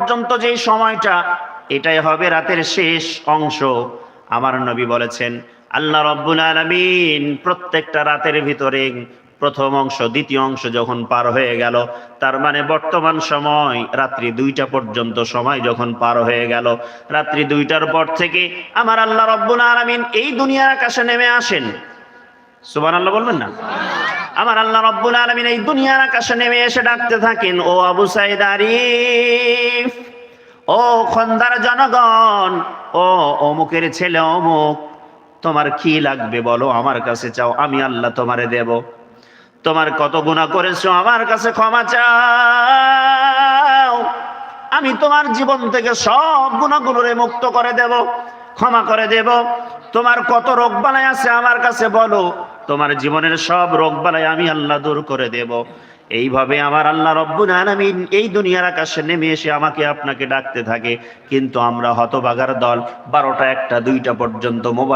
পর্যন্ত যে সময়টা, এটাই হবে রাতের শেষ অংশ। আমার নবী বলেছেন, আল্লাহ রাব্বুল আলামিন প্রত্যেকটা রাতের ভিতরে প্রথম অংশ দ্বিতীয় অংশ যখন পার হয়ে গেল, তার মানে বর্তমান সময় রাত্রি 2টা পর্যন্ত সময় যখন পার হয়ে গেল, রাত্রি 2টার পর থেকে আমার আল্লাহ রাব্বুল আলামিন এই দুনিয়ার আকাশে নেমে আসেন। সুবহানাল্লাহ বলবেন না? আমার আল্লাহ রাব্বুল আলামিন এই দুনিয়ার আকাশে নেমে এসে ডাকতে থাকেন, ও আবু সাঈদ আরিফ, ও খন্দার জনগণ, ও অমুকের ছেলে অমুক, তোমার কি লাগবে বলো, আমার কাছে চাও, আমি আল্লাহ তোমারে দেব। তোমার কত গুনাহ করেছো, আমার কাছে ক্ষমা চাও, আমি তোমার জীবন থেকে সব গুনাহগুলোরে মুক্ত করে দেব, ক্ষমা করে দেব। তোমার কত রোগ বালাই আছে আমার কাছে বলো, তোমার জীবনের সব রোগ বালাই আমি আল্লাহ দূর করে দেব। এইভাবে আমার আল্লাহ রব্বুল আলামিন এই দুনিয়ার আকাশে নেমে এসে আমাকে আপনাকে ডাকতে থাকে। কিন্তু আমরা হতভাগার দল 12টা 1টা 2টা পর্যন্ত মোবাইল